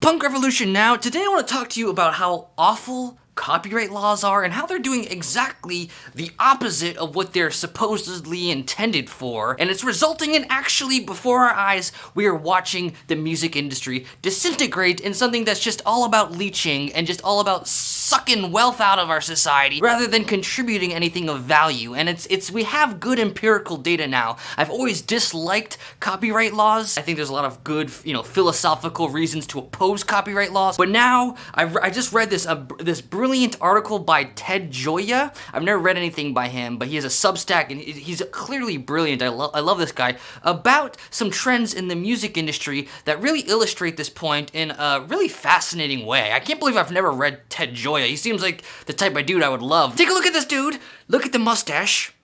Punk Revolution now. Today I want to talk to you about how awful copyright laws are and how they're doing exactly the opposite of what they're supposedly intended for, and it's resulting in actually before our eyes we are watching the music industry disintegrate in something that's just all about leeching and just all about sucking wealth out of our society rather than contributing anything of value. And it's we have good empirical data now. I've always disliked copyright laws. I think there's a lot of good, philosophical reasons to oppose copyright laws, but now I just read this brilliant article by Ted Gioia. I've never read anything by him, but he has a Substack and he's clearly brilliant. I love this guy, about some trends in the music industry that really illustrate this point in a really fascinating way. I can't believe I've never read Ted Gioia. He seems like the type of dude I would love. Take a look at this dude. Look at the mustache.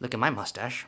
Look at my mustache.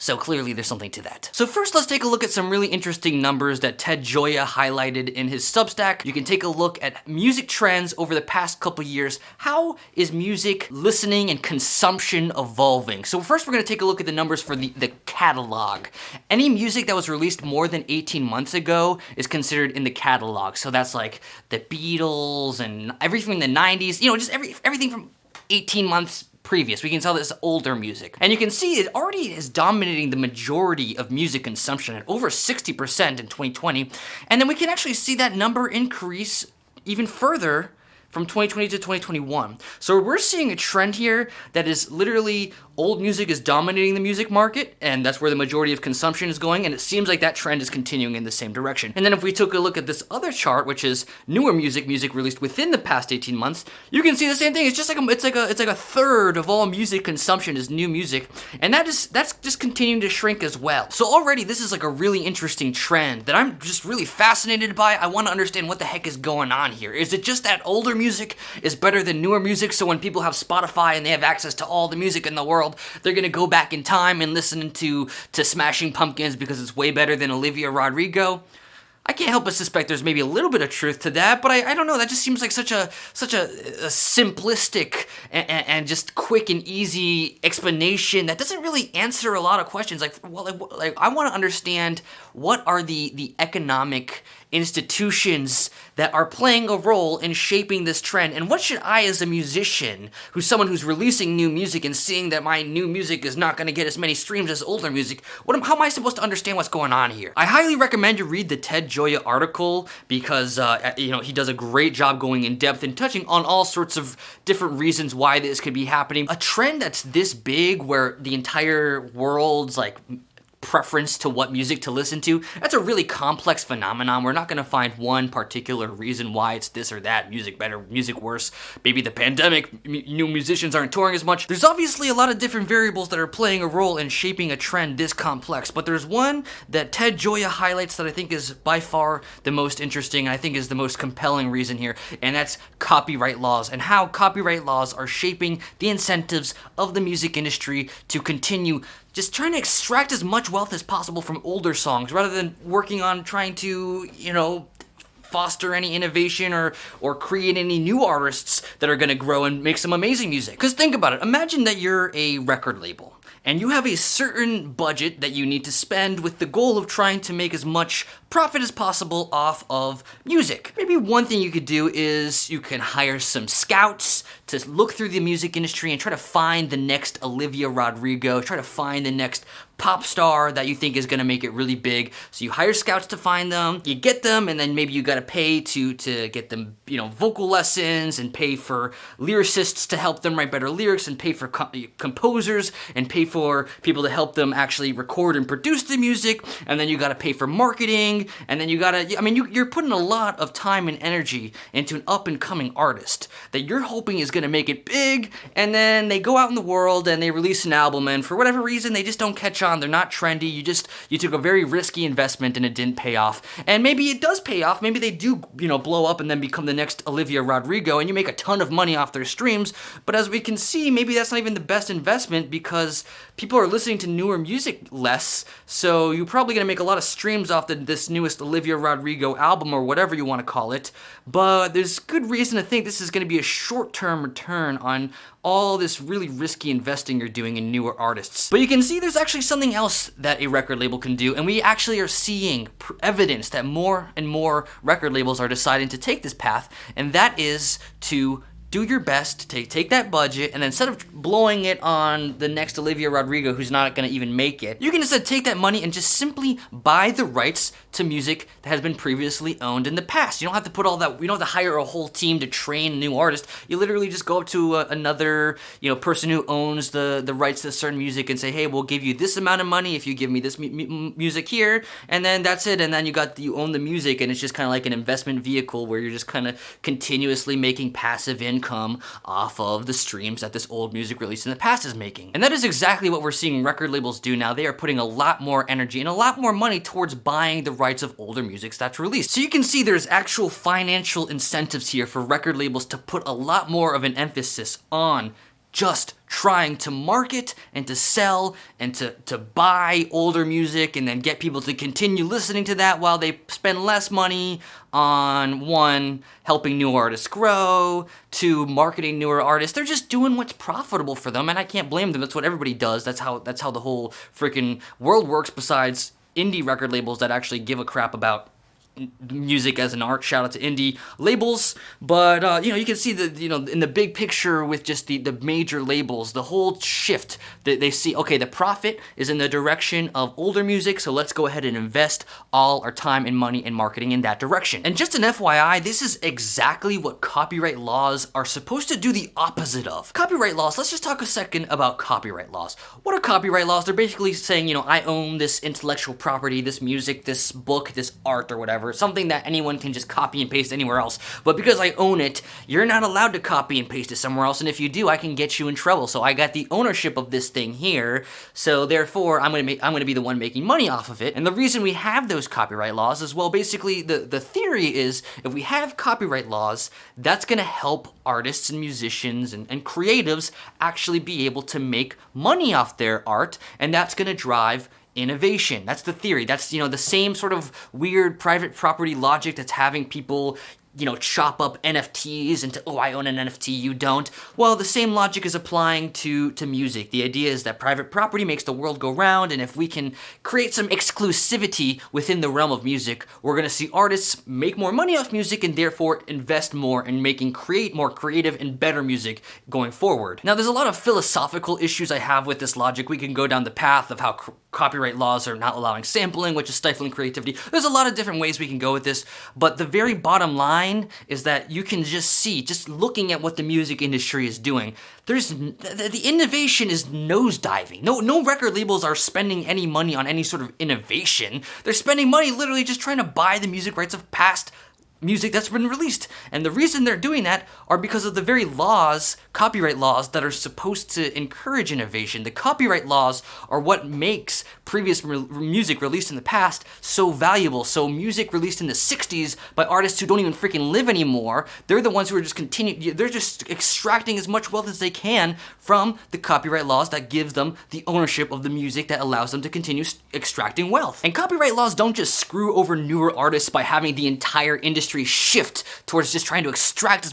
So clearly there's something to that. So first let's take a look at some really interesting numbers that Ted Gioia highlighted in his Substack. You can take a look at music trends over the past couple years. How is music listening and consumption evolving? So first we're gonna take a look at the numbers for the catalog. Any music that was released more than 18 months ago is considered in the catalog. So that's like the Beatles and everything in the 90s, just everything from 18 months previous. We can tell this older music. And you can see it already is dominating the majority of music consumption at over 60% in 2020. And then we can actually see that number increase even further from 2020 to 2021. So we're seeing a trend here that is literally old music is dominating the music market, and that's where the majority of consumption is going, and it seems like that trend is continuing in the same direction. And then if we took a look at this other chart, which is newer music released within the past 18 months, you can see the same thing. It's just like it's like a third of all music consumption is new music, and that's just continuing to shrink as well. So already this is like a really interesting trend that I'm just really fascinated by. I want to understand what the heck is going on here. Is it just that older music is better than newer music, so when people have Spotify and they have access to all the music in the world, they're gonna go back in time and listen to Smashing Pumpkins because it's way better than Olivia Rodrigo? I can't help but suspect there's maybe a little bit of truth to that, but I don't know, that just seems like such a simplistic and just quick and easy explanation that doesn't really answer a lot of questions. Like I want to understand what are the economic institutions that are playing a role in shaping this trend, and what should I, as a musician, someone who's releasing new music and seeing that my new music is not going to get as many streams as older music, how am I supposed to understand what's going on here? I highly recommend you read the Ted Gioia article because he does a great job going in depth and touching on all sorts of different reasons why this could be happening. A trend that's this big, where the entire world's preference to what music to listen to, that's a really complex phenomenon. We're not going to find one particular reason why it's this or that, music better, music worse, maybe the pandemic, new musicians aren't touring as much. There's obviously a lot of different variables that are playing a role in shaping a trend this complex, but there's one that Ted Gioia highlights that I think is by far the most interesting, and I think is the most compelling reason here, and that's copyright laws, and how copyright laws are shaping the incentives of the music industry to continue just trying to extract as much wealth as possible from older songs rather than working on trying to, foster any innovation or create any new artists that are going to grow and make some amazing music. Because think about it. Imagine that you're a record label and you have a certain budget that you need to spend with the goal of trying to make as much profit as possible off of music. Maybe one thing you could do is you can hire some scouts to look through the music industry and try to find the next Olivia Rodrigo, try to find the next pop star that you think is going to make it really big. So you hire scouts to find them, you get them, and then maybe you got to pay to get them, vocal lessons, and pay for lyricists to help them write better lyrics, and pay for composers, and pay for people to help them actually record and produce the music, and then you got to pay for marketing, and then you got to, you're putting a lot of time and energy into an up-and-coming artist that you're hoping is going to make it big, and then they go out in the world and they release an album, and for whatever reason they just don't catch on. They're not trendy. You took a very risky investment and it didn't pay off. And maybe it does pay off. Maybe they do, blow up and then become the next Olivia Rodrigo and you make a ton of money off their streams. But as we can see, maybe that's not even the best investment because people are listening to newer music less. So you're probably going to make a lot of streams off this this newest Olivia Rodrigo album or whatever you want to call it, but there's good reason to think this is going to be a short-term return on all this really risky investing you're doing in newer artists. But you can see there's actually something else that a record label can do, and we actually are seeing evidence that more and more record labels are deciding to take this path, and that is to do your best to take that budget, and then instead of blowing it on the next Olivia Rodrigo who's not gonna even make it, you can instead take that money and just simply buy the rights to music that has been previously owned in the past. You don't have to put all that, you don't have to hire a whole team to train a new artist. You literally just go up to another, person who owns the rights to certain music and say, hey, we'll give you this amount of money if you give me this music here, and then that's it, and then you own the music, and it's just kind of like an investment vehicle where you're just kind of continuously making passive income off of the streams that this old music release in the past is making. And that is exactly what we're seeing record labels do now. They are putting a lot more energy and a lot more money towards buying the rights of older music that's released. So you can see there's actual financial incentives here for record labels to put a lot more of an emphasis on just trying to market and to sell and to buy older music and then get people to continue listening to that while they spend less money on, one, helping new artists grow, two, marketing newer artists. They're just doing what's profitable for them, and I can't blame them. That's what everybody does. That's how the whole freaking world works, besides indie record labels that actually give a crap about music as an art. Shout out to indie labels. But you can see that in the big picture with just the major labels, the whole shift that they see, okay, the profit is in the direction of older music, so let's go ahead and invest all our time and money and marketing in that direction. And just an FYI, this is exactly what copyright laws are supposed to do the opposite of. Copyright laws, let's just talk a second about copyright laws. What are copyright laws? They're basically saying, I own this intellectual property, this music, this book, this art, or whatever. Something that anyone can just copy and paste anywhere else. But because I own it, you're not allowed to copy and paste it somewhere else, and if you do, I can get you in trouble. So I got the ownership of this thing here, so therefore I'm gonna be the one making money off of it. And the reason we have those copyright laws is, well, basically the theory is if we have copyright laws, that's gonna help artists and musicians and creatives actually be able to make money off their art, and that's gonna drive innovation. That's the theory. That's, the same sort of weird private property logic that's having people, chop up NFTs into, oh, I own an NFT, you don't. Well, the same logic is applying to music. The idea is that private property makes the world go round, and if we can create some exclusivity within the realm of music, we're gonna see artists make more money off music and therefore invest more in create more creative and better music going forward. Now, there's a lot of philosophical issues I have with this logic. We can go down the path of how copyright laws are not allowing sampling, which is stifling creativity. There's a lot of different ways we can go with this, but the very bottom line is that you can just see, just looking at what the music industry is doing, the innovation is nosediving. No record labels are spending any money on any sort of innovation. They're spending money literally just trying to buy the music rights of past music that's been released. And the reason they're doing that are because of the very laws, copyright laws, that are supposed to encourage innovation. The copyright laws are what makes previous music released in the past so valuable. So music released in the 60s by artists who don't even freaking live anymore, they're the ones who are they're just extracting as much wealth as they can from the copyright laws that gives them the ownership of the music that allows them to continue extracting wealth. And copyright laws don't just screw over newer artists by having the entire industry shift towards just trying to extract as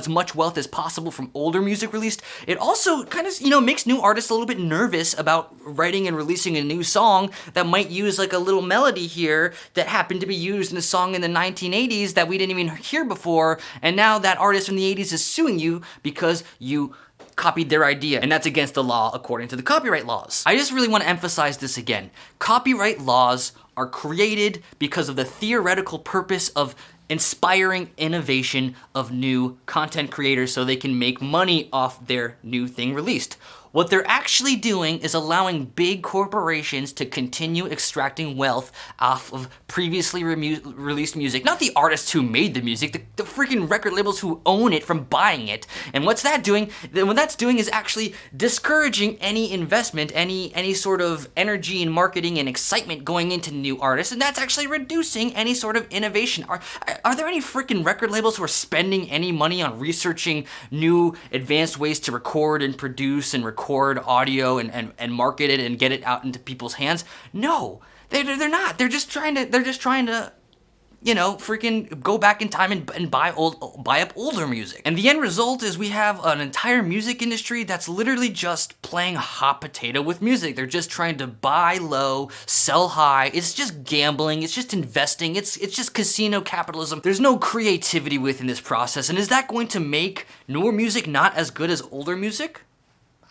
much wealth as possible from older music released. It also kind of, makes new artists a little bit nervous about writing and releasing a new song that might use like a little melody here that happened to be used in a song in the 1980s that we didn't even hear before, and now that artist from the 80s is suing you because you copied their idea, and that's against the law according to the copyright laws. I just really want to emphasize this again. Copyright laws are created because of the theoretical purpose of inspiring innovation of new content creators so they can make money off their new thing released. What they're actually doing is allowing big corporations to continue extracting wealth off of previously released music. Not the artists who made the music, the freaking record labels who own it from buying it. And what's that doing? Then what that's doing is actually discouraging any investment, any sort of energy and marketing and excitement going into new artists, and that's actually reducing any sort of innovation. Are there any freaking record labels who are spending any money on researching new advanced ways to record and produce and record audio and market it and get it out into people's hands? No. They're not. They're just trying to, you know, freaking go back in time and buy up older music. And the end result is we have an entire music industry that's literally just playing hot potato with music. They're just trying to buy low, sell high. It's just gambling. It's just investing. It's just casino capitalism. There's no creativity within this process. And is that going to make newer music not as good as older music?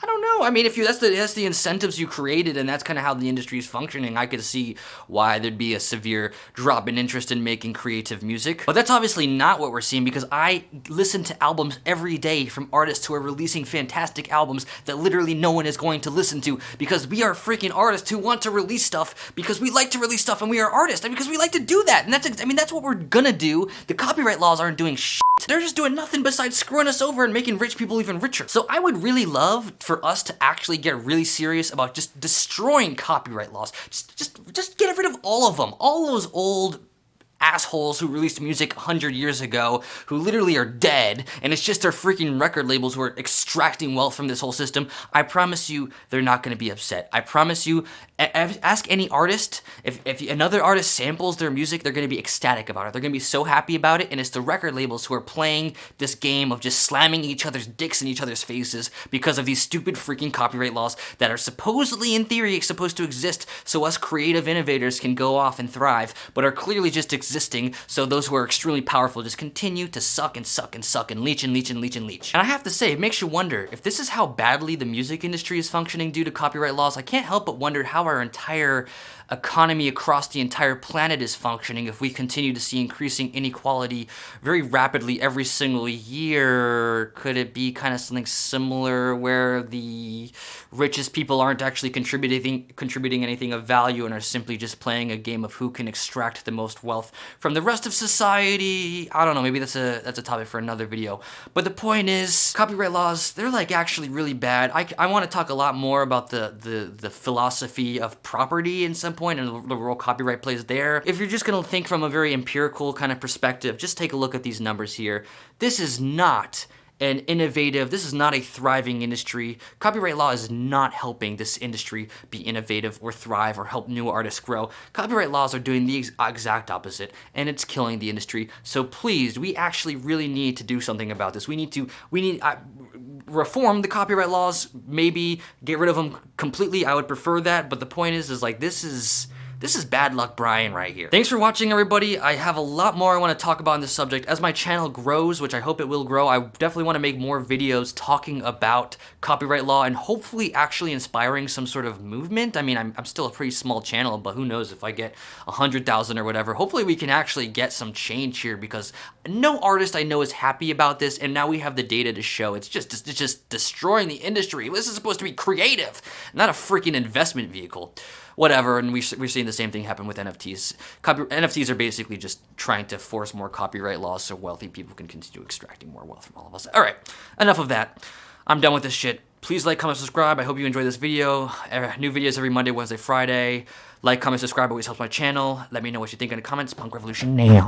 I don't know. I mean, if that's the incentives you created, and that's kind of how the industry is functioning, I could see why there'd be a severe drop in interest in making creative music. But that's obviously not what we're seeing, because I listen to albums every day from artists who are releasing fantastic albums that literally no one is going to listen to, because we are freaking artists who want to release stuff because we like to release stuff, and we are artists and because we like to do that. And that's what we're gonna do. The copyright laws aren't doing shit. They're just doing nothing besides screwing us over and making rich people even richer. So I would really love for us to actually get really serious about just destroying copyright laws. Just get rid of all of them. All those old assholes who released music 100 years ago, who literally are dead, and it's just their freaking record labels who are extracting wealth from this whole system. I promise you, they're not gonna be upset. I promise you, ask any artist, if another artist samples their music, they're gonna be ecstatic about it. They're gonna be so happy about it, and it's the record labels who are playing this game of just slamming each other's dicks in each other's faces because of these stupid freaking copyright laws that are supposedly, in theory, supposed to exist so us creative innovators can go off and thrive, but are clearly just existing so those who are extremely powerful just continue to suck and suck and suck and leech and leech and leech and leech. And I have to say, it makes you wonder, if this is how badly the music industry is functioning due to copyright laws, I can't help but wonder how our entire economy across the entire planet is functioning if we continue to see increasing inequality very rapidly every single year. Could it be kind of something similar where the richest people aren't actually contributing anything of value and are simply just playing a game of who can extract the most wealth from the rest of society? I don't know, maybe that's a topic for another video. But the point is, copyright laws, they're like actually really bad. I want to talk a lot more about the philosophy of property in some point and the role copyright plays there. If you're just gonna think from a very empirical kind of perspective, just take a look at these numbers here. This is not an innovative, this is not a thriving industry. Copyright law is not helping this industry be innovative or thrive or help new artists grow. Copyright laws are doing the exact opposite, and it's killing the industry. So please, we actually really need to do something about this. We need reform the copyright laws, maybe get rid of them completely. I would prefer that, but the point is like, this is Bad Luck Brian right here. Thanks for watching, everybody. I have a lot more I want to talk about on this subject. As my channel grows, which I hope it will grow, I definitely want to make more videos talking about copyright law and hopefully actually inspiring some sort of movement. I mean, I'm still a pretty small channel, but who knows, if I get 100,000 or whatever, hopefully we can actually get some change here, because no artist I know is happy about this, and now we have the data to show it's just destroying the industry. This is supposed to be creative, not a freaking investment vehicle. Whatever, and we're seeing the same thing happen with NFTs. NFTs are basically just trying to force more copyright laws so wealthy people can continue extracting more wealth from all of us. All right, enough of that. I'm done with this shit. Please like, comment, subscribe. I hope you enjoyed this video. New videos every Monday, Wednesday, Friday. Like, comment, subscribe always helps my channel. Let me know what you think in the comments. Punk Revolution now.